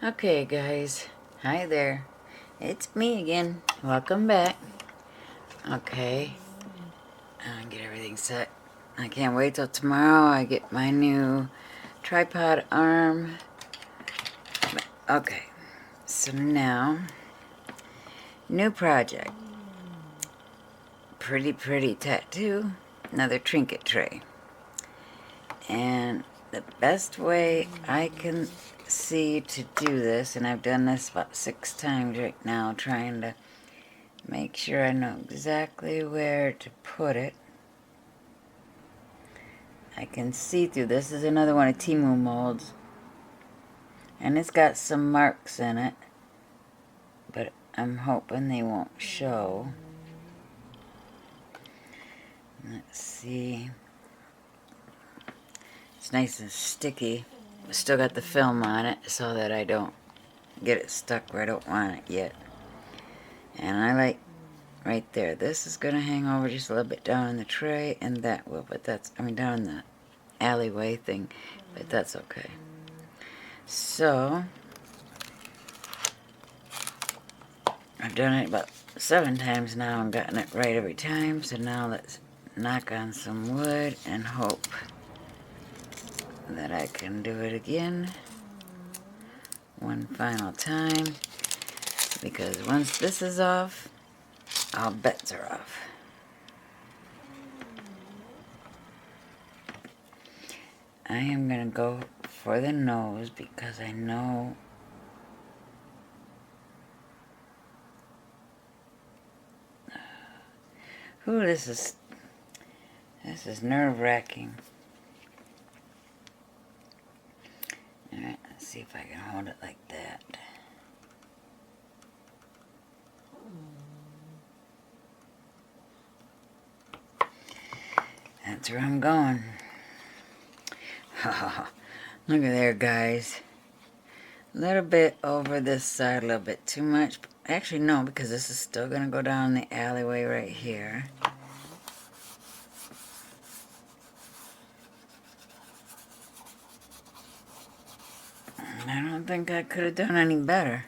Okay guys, hi there, it's me again, welcome back. Okay, I'll get everything set. I can't wait till tomorrow I get my new tripod arm. Okay, so now, new project, pretty tattoo, another trinket tray. And the best way I can see to do this, and I've done this about 6 times right now, trying to make sure I know exactly where to put it. I can see through this. Is another one of Timu molds. And it's got some marks in it. But I'm hoping they won't show. Let's see. It's nice and sticky. Still got the film on it so that I don't get it stuck where I don't want it yet. And I like right there. This is going to hang over just a little bit down in the tray, and that will, but that's, I mean, down in the alleyway thing, but that's okay. So, I've done it about 7 times now and gotten it right every time, so now let's knock on some wood and hope that I can do it again one final time, because once this is off, all bets are off. I am going to go for the nose because I know this is nerve-wracking. Alright, let's see if I can hold it like that. That's where I'm going. Look at there, guys. A little bit over this side, a little bit too much. Actually, no, because this is still going to go down the alleyway right here. And I don't think I could have done any better.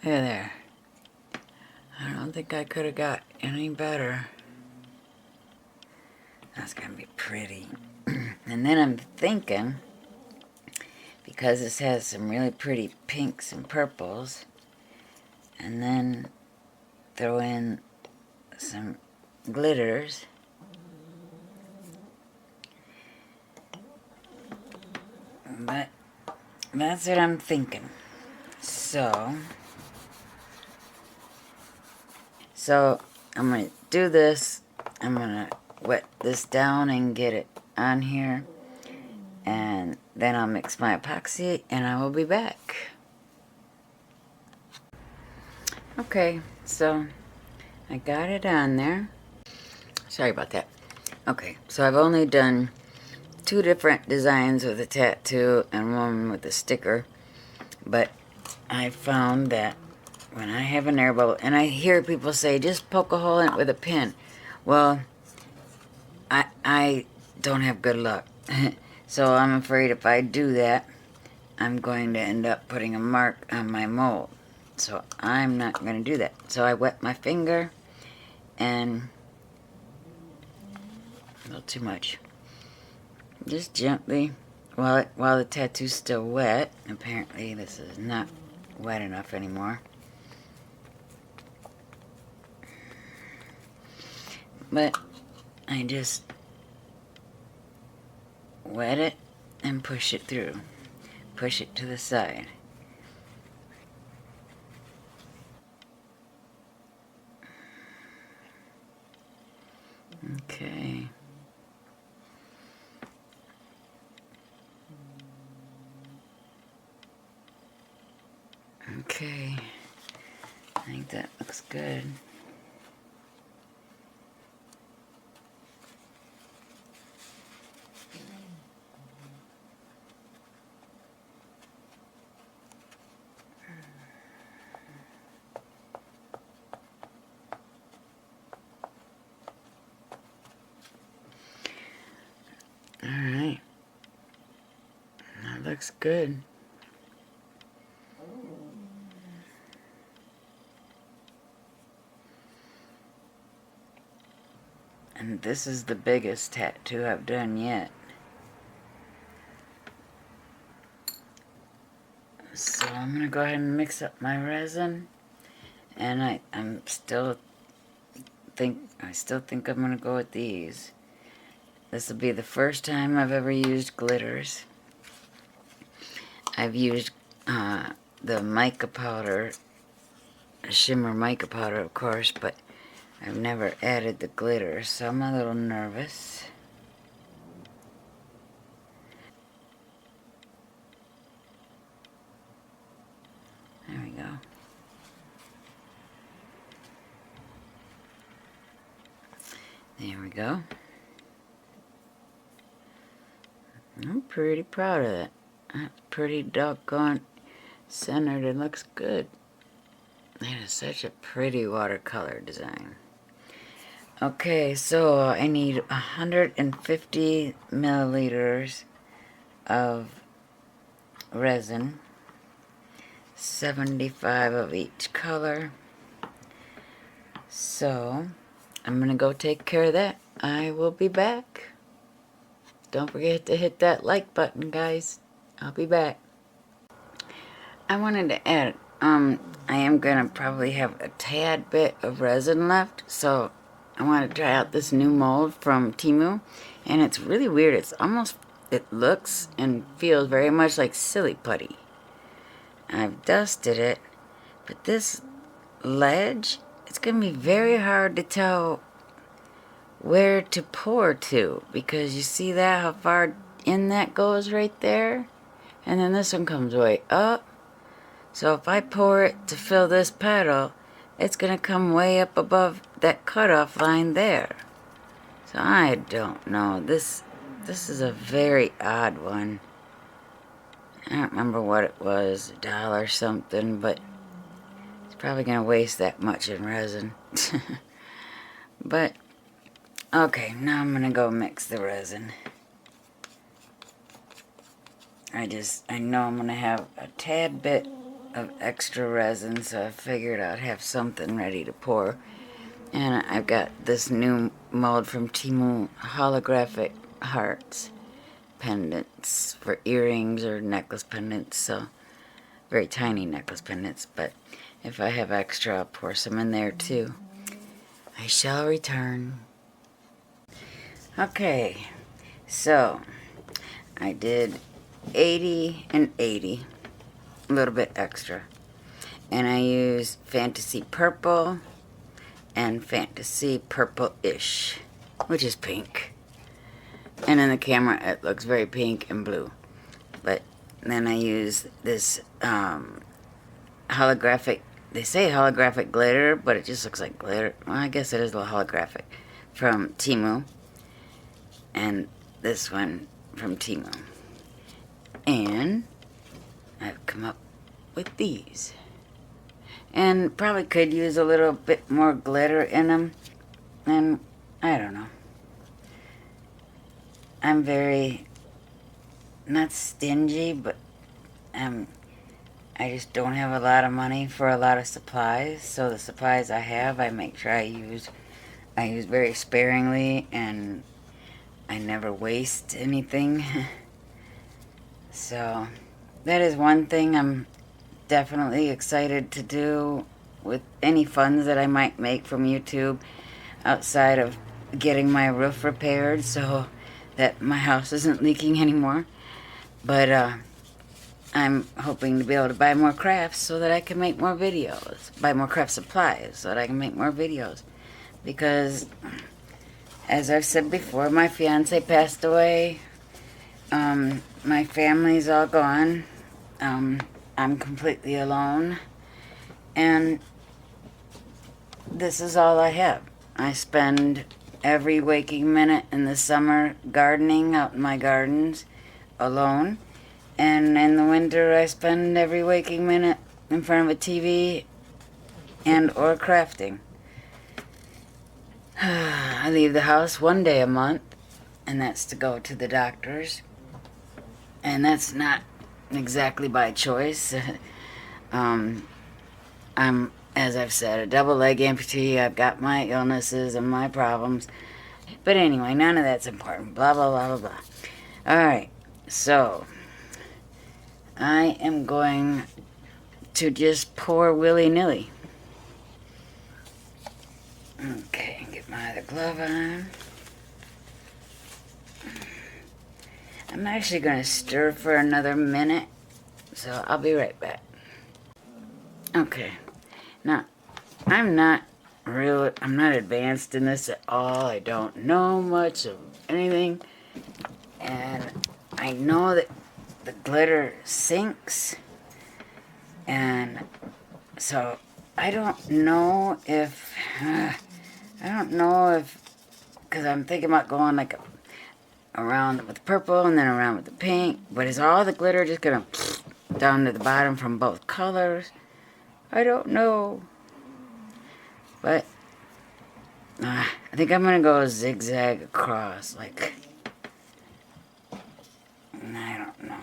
Look at there. I don't think I could have got any better. That's going to be pretty. And then I'm thinking, because this has some really pretty pinks and purples, and then throw in some glitters. But that's what I'm thinking. So I'm going to do this. I'm going to wet this down and get it on here. And then I'll mix my epoxy and I will be back. Okay, so I got it on there. Sorry about that. Okay, so I've only done 2 different designs with a tattoo and one with a sticker. But I found that when I have an air bubble, and I hear people say, just poke a hole in it with a pin. Well, I don't have good luck. So I'm afraid if I do that, I'm going to end up putting a mark on my mold. So I'm not going to do that. So I wet my finger, and a little too much. Just gently, while the tattoo's still wet. Apparently this is not wet enough anymore. But I just wet it and push it through. Push it to the side. Okay. Okay. I think that looks good. Alright. That looks good. this is the biggest tattoo I've done yet. So I'm going to go ahead and mix up my resin. And I still think I'm going to go with these. This will be the first time I've ever used glitters. I've used the mica powder, shimmer mica powder, of course, but I've never added the glitter, so I'm a little nervous. There we go. There we go. I'm pretty proud of that. That's pretty doggone centered. It looks good. That is such a pretty watercolor design. Okay, so I need 150 milliliters of resin, 75 of each color. So I'm gonna go take care of that. I will be back. Don't forget to hit that like button, guys. I'll be back. I wanted to add, I am gonna probably have a tad bit of resin left, so I want to try out this new mold from Temu, and it's really weird. It's almost, it looks and feels very much like silly putty. I've dusted it, but this ledge, it's gonna be very hard to tell where to pour to, because you see that, how far in that goes right there, and then this one comes way up. So if I pour it to fill this petal, it's gonna come way up above that cutoff line there. So I don't know. This is a very odd one. I don't remember what it was, $1 something, but it's probably gonna waste that much in resin. But okay, now I'm gonna go mix the resin. I know I'm gonna have a tad bit of extra resin, so I figured I'd have something ready to pour. And I've got this new mold from Temu, holographic hearts, pendants for earrings or necklace pendants, so very tiny necklace pendants, but if I have extra, I'll pour some in there too. I shall return. Okay, so I did 80 and 80, a little bit extra, and I used Fantasy Purple and Fantasy Purple-ish, which is pink, and in the camera it looks very pink and blue. But then I use this holographic, they say holographic glitter, but it just looks like glitter. Well, I guess it is a little holographic, from Temu, and this one from Temu. And I've come up with these. And probably could use a little bit more glitter in them. And I don't know. I'm very, not stingy, but I just don't have a lot of money for a lot of supplies. So the supplies I have, I make sure I use very sparingly, and I never waste anything. So that is one thing I'm definitely excited to do with any funds that I might make from YouTube, outside of getting my roof repaired so that my house isn't leaking anymore. But I'm hoping to be able to buy more crafts so that I can make more videos, buy more craft supplies so that I can make more videos. Because, as I've said before, my fiance passed away. My family's all gone. I'm completely alone. And this is all I have. I spend every waking minute in the summer gardening out in my gardens alone. And in the winter I spend every waking minute in front of a TV and or crafting. I leave the house one day a month, and that's to go to the doctor's. And that's not exactly by choice. I'm, as I've said, a double leg amputee. I've got my illnesses and my problems. But anyway, none of that's important. Blah, blah, blah, blah, blah. Alright, so I am going to just pour willy-nilly. Okay, get my other glove on. I'm actually going to stir for another minute, so I'll be right back. Okay, now, I'm not advanced in this at all. I don't know much of anything, and I know that the glitter sinks, and so I don't know if, because I'm thinking about going like around with the purple and then around with the pink, but is all the glitter just gonna down to the bottom from both colors? I don't know, but I think I'm gonna go zigzag across, like, I don't know.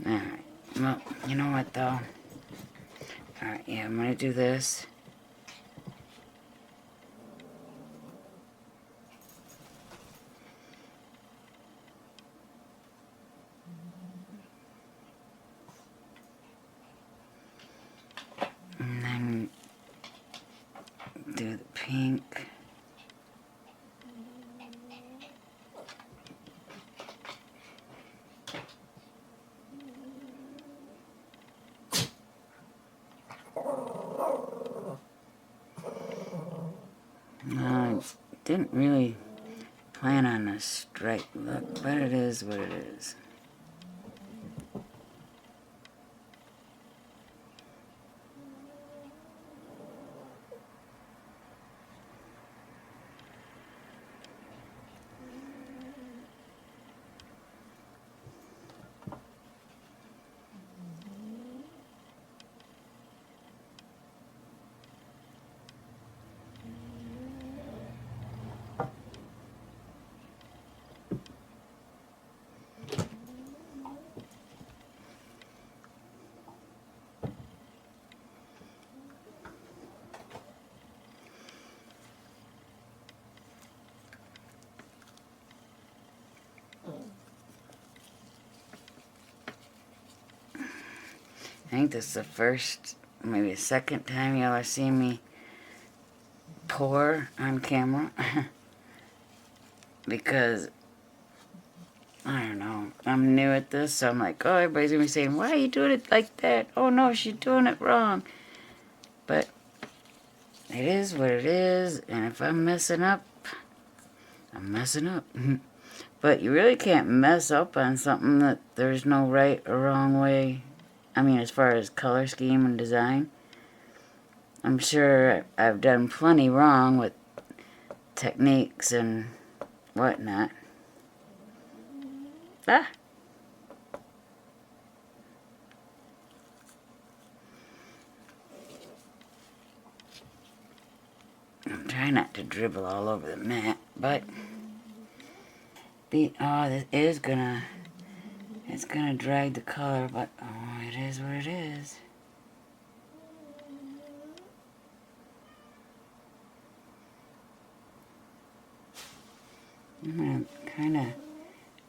Alright, well, you know what though? Alright, yeah, I'm gonna do this. And then do the pink. I didn't really plan on a straight look, but it is what it is. I think this is the first, maybe the second time y'all are seeing me pour on camera. Because, I don't know, I'm new at this, so I'm like, oh, everybody's gonna be saying, why are you doing it like that? Oh no, she's doing it wrong. But it is what it is, and if I'm messing up, I'm messing up. But you really can't mess up on something that there's no right or wrong way. I mean, as far as color scheme and design. I'm sure I've done plenty wrong with techniques and whatnot. Ah! I'm trying not to dribble all over the mat, but this is gonna, it's gonna drag the color, but oh, it is what it is. I'm gonna kind of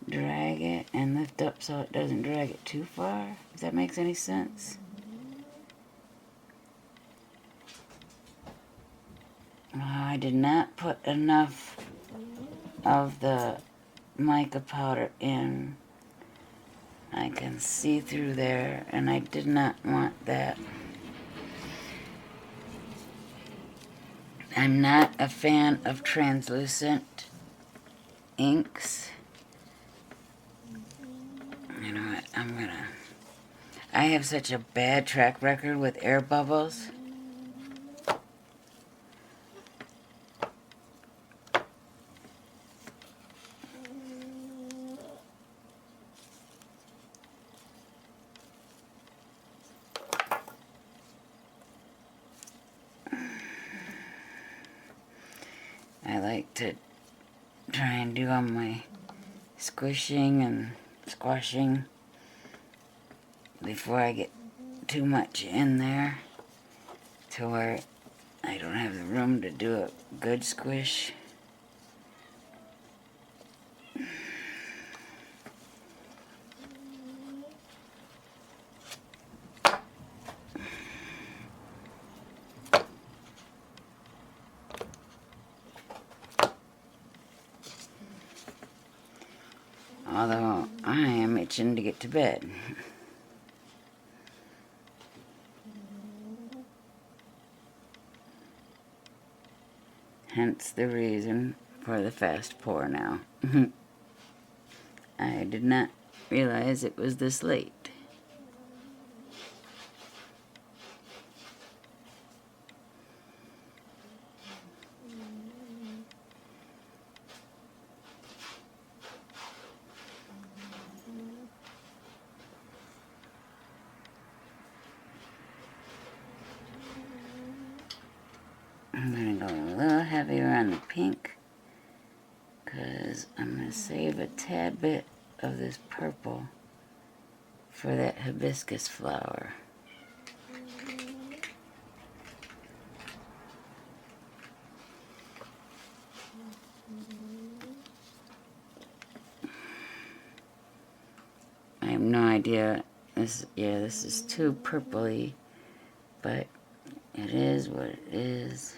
drag it and lift up so it doesn't drag it too far, if that makes any sense. Oh, I did not put enough of the mica powder in. I can see through there, and I did not want that. I'm not a fan of translucent inks. You know what, I have such a bad track record with air bubbles. I like to try and do all my squishing and squashing before I get too much in there to where I don't have the room to do a good squish. Although I am itching to get to bed. Hence the reason for the fast pour now. I did not realize it was this late. I'm going to go a little heavier on the pink because I'm going to save a tad bit of this purple for that hibiscus flower. I have no idea. This is too purpley, but it is what it is.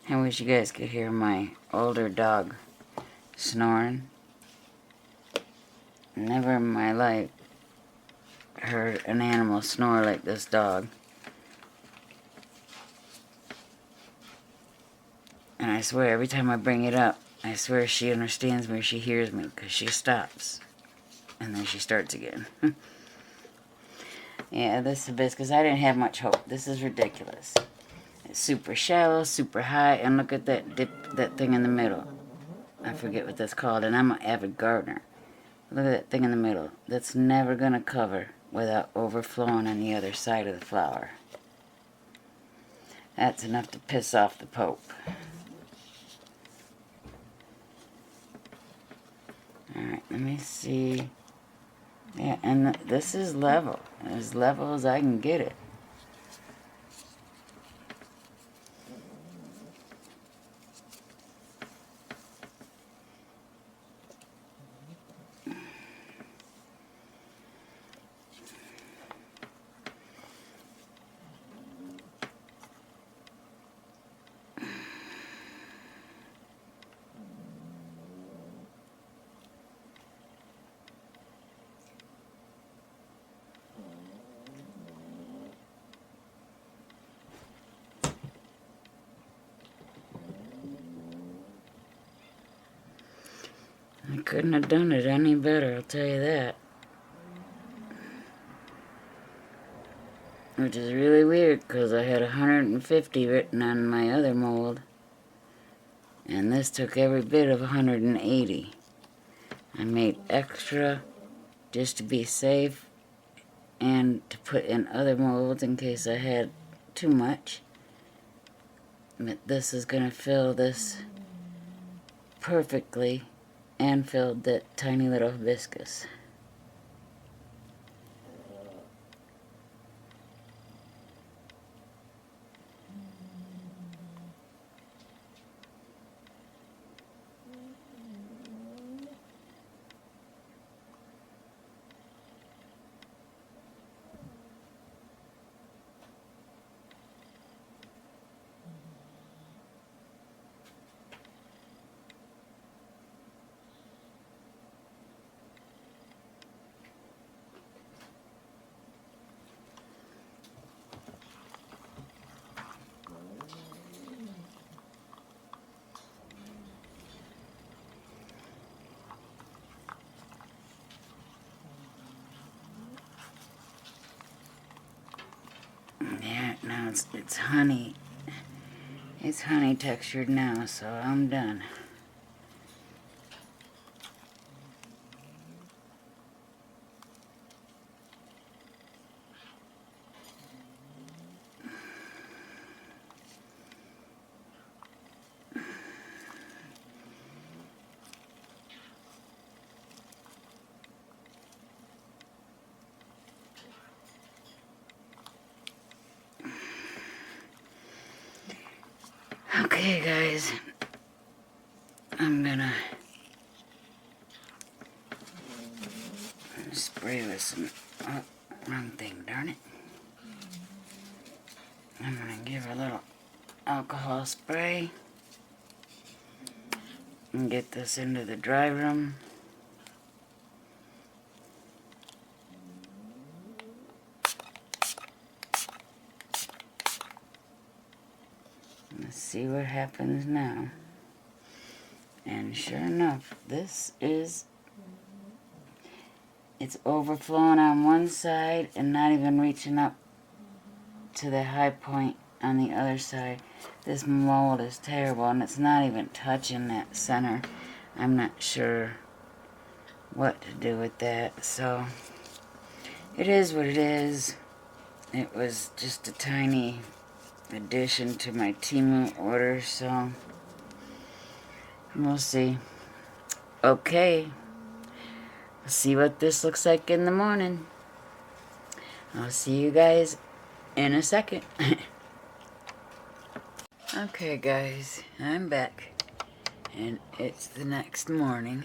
I wish you guys could hear my older dog snoring. Never in my life heard an animal snore like this dog. And I swear, every time I bring it up, I swear she understands me or she hears me, because she stops. And then she starts again. Yeah, this hibiscus, I didn't have much hope. This is ridiculous. It's super shallow, super high, and look at that that thing in the middle. I forget what that's called, and I'm an avid gardener. Look at that thing in the middle. That's never going to cover without overflowing on the other side of the flower. That's enough to piss off the Pope. Alright, let me see. Yeah, and this is level. As level as I can get it. I couldn't have done it any better, I'll tell you that. Which is really weird, because I had 150 written on my other mold. And this took every bit of 180. I made extra just to be safe and to put in other molds in case I had too much. But this is going to fill this perfectly and filled that tiny little hibiscus. Yeah, now it's honey. It's honey textured now, so I'm done. Okay, guys. I'm gonna spray with some... Oh, wrong thing, darn it. I'm gonna give a little alcohol spray and get this into the dry room. Let's see what happens now. And sure enough, this is... It's overflowing on one side and not even reaching up to the high point on the other side. This mold is terrible, and it's not even touching that center. I'm not sure what to do with that, so it is what it is. It was just a tiny addition to my Temu order, so we'll see. Okay, let's see what this looks like in the morning. I'll see you guys in a second. Okay, guys, I'm back, and it's the next morning.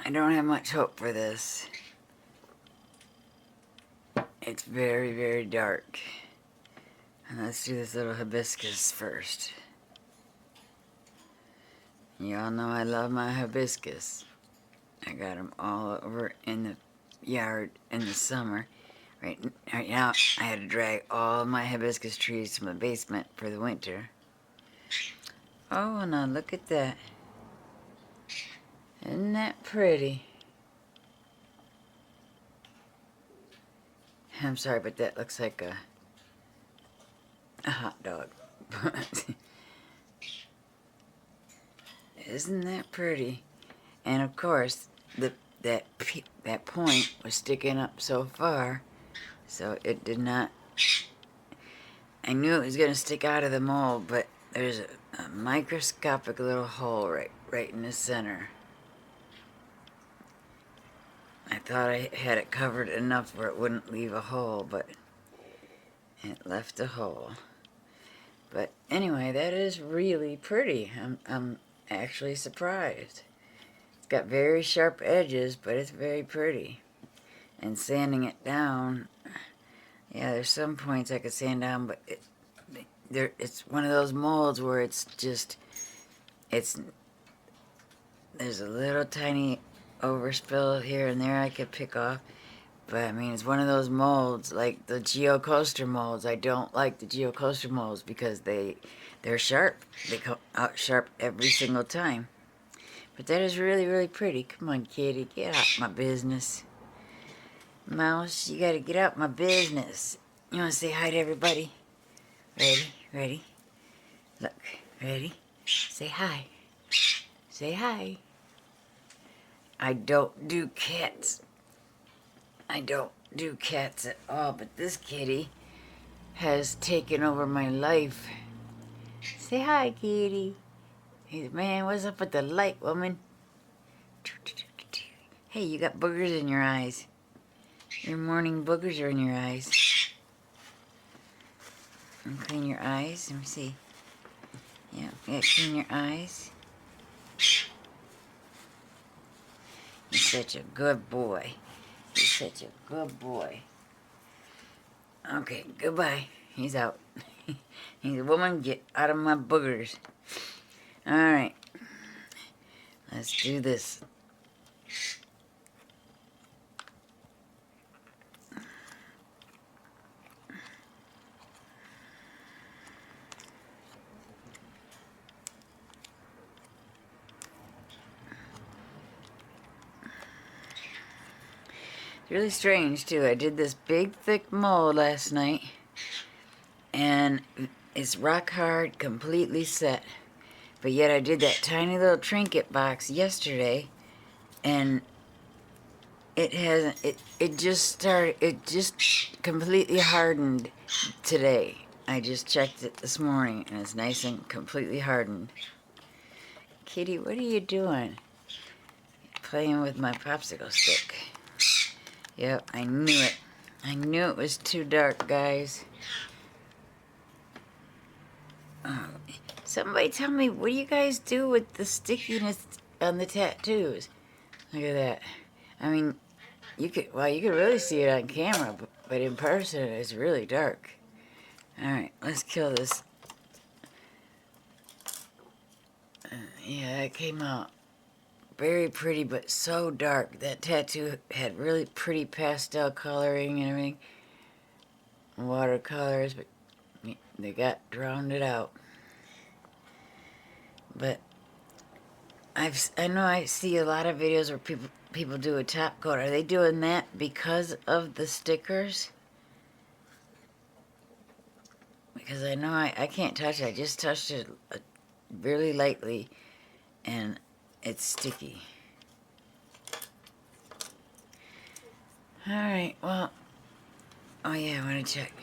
I don't have much hope for this. It's very, very dark. And let's do this little hibiscus first. You all know I love my hibiscus. I got them all over in the yard in the summer. Right now, I had to drag all my hibiscus trees from the basement for the winter. Oh, now look at that. Isn't that pretty? I'm sorry, but that looks like a hot dog. Isn't that pretty? And of course, that point was sticking up so far, so it did not... I knew it was going to stick out of the mold, but there's a microscopic little hole right in the center. I thought I had it covered enough where it wouldn't leave a hole, but it left a hole. But anyway, that is really pretty. I'm actually surprised. It's got very sharp edges, but it's very pretty. And sanding it down, yeah, there's some points I could sand down, but it's one of those molds where it's just, there's a little tiny overspill here and there I could pick off. But I mean, it's one of those molds, like the geocoaster molds. I don't like the geocoaster molds because they're sharp. They come out sharp every single time. But that is really, really pretty. Come on, kitty, get out my business. Mouse, you gotta get out my business. You wanna say hi to everybody? Ready? Ready? Look, ready? Say hi. Say hi. I don't do cats. I don't do cats at all, but this kitty has taken over my life. Say hi, kitty. Hey, man, what's up with the light, woman? Hey, you got boogers in your eyes. Your morning boogers are in your eyes. And clean your eyes. Let me see. Yeah, clean your eyes. You're such a good boy. You're such a good boy. Okay, goodbye. He's out. He's a woman. Get out of my boogers. Alright. Let's do this. It's really strange, too. I did this big, thick mold last night, and it's rock hard, completely set. But yet I did that tiny little trinket box yesterday, and it hasn't, it just completely hardened today. I just checked it this morning, and it's nice and completely hardened. Kitty, what are you doing? Playing with my popsicle stick. Yep, I knew it. I knew it was too dark, guys. Oh, somebody tell me, what do you guys do with the stickiness on the tattoos? Look at that. I mean, you could really see it on camera, but in person it's really dark. Alright, let's kill this. Yeah, it came out very pretty, but so dark. That tattoo had really pretty pastel coloring and everything. Watercolors, but they got drowned it out. But I know I see a lot of videos where people do a top coat. Are they doing that because of the stickers? Because I know I can't touch it. I just touched it really lightly, and it's sticky. Alright, well, oh yeah, I want to check.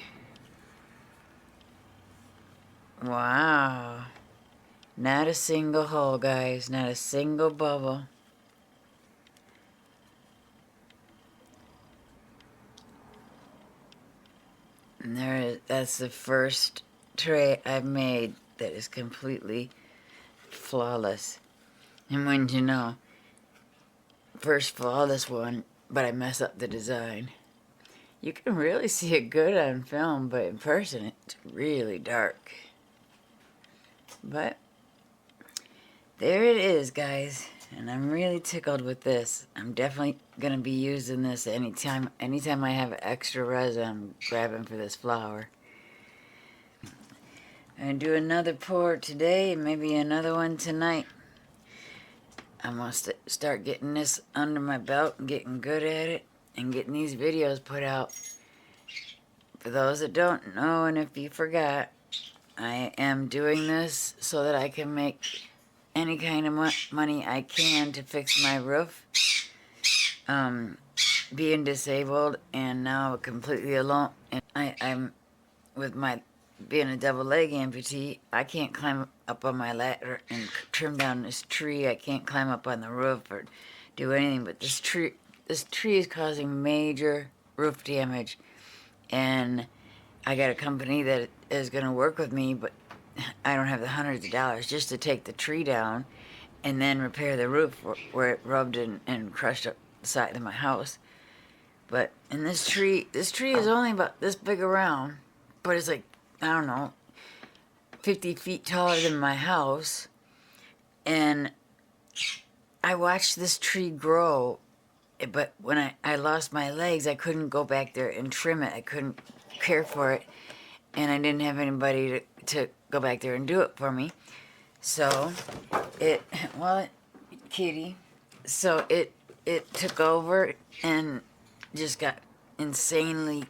Wow. Not a single hole, guys. Not a single bubble. And that's the first tray I've made that is completely flawless. And when you know, first flawless one, but I mess up the design. You can really see it good on film, but in person it's really dark. But there it is, guys. And I'm really tickled with this. I'm definitely going to be using this anytime I have extra resin. I'm grabbing for this flower. I'm going to do another pour today and maybe another one tonight. I'm going to start getting this under my belt and getting good at it and getting these videos put out. For those that don't know, and if you forgot, I am doing this so that I can make any kind of money I can to fix my roof. Being disabled and now completely alone, and I'm with my being a double leg amputee, I can't climb up on my ladder and trim down this tree. I can't climb up on the roof or do anything, but this tree is causing major roof damage, and I got a company that is going to work with me, but I don't have the hundreds of dollars just to take the tree down and then repair the roof where it rubbed and crushed up the side of my house. But in this tree is only about this big around, but it's like, I don't know, 50 feet taller than my house. And I watched this tree grow, but when I lost my legs, I couldn't go back there and trim it. I couldn't care for it, and I didn't have anybody to go back there and do it for me. So kitty. So it took over and just got insanely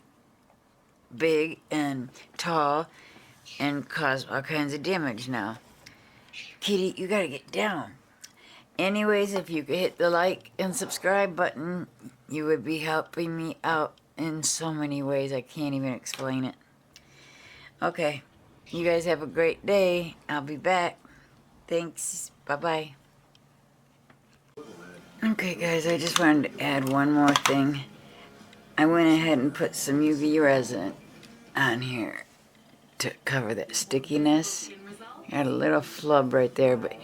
big and tall and caused all kinds of damage now. Kitty, you gotta get down. Anyways, if you could hit the like and subscribe button, you would be helping me out in so many ways I can't even explain it. Okay, you guys have a great day. I'll be back. Thanks. Bye-bye. Okay, guys, I just wanted to add one more thing. I went ahead and put some UV resin on here to cover that stickiness. Got a little flub right there, but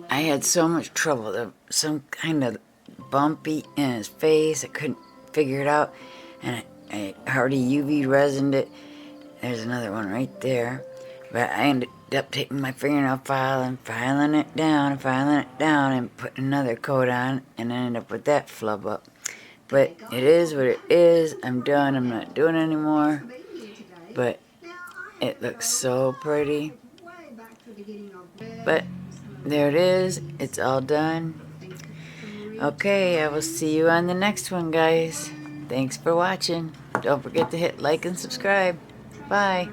I had so much trouble. There was some kind of bumpy in his face. I couldn't figure it out, and I already UV resined it. There's another one right there, but I ended up taking my fingernail file and filing it down and putting another coat on, and I ended up with that flub up. But it is what it is. I'm done. I'm not doing it anymore. But it looks so pretty. But there it is. It's all done. Okay, I will see you on the next one, guys. Thanks for watching. Don't forget to hit like and subscribe. Bye.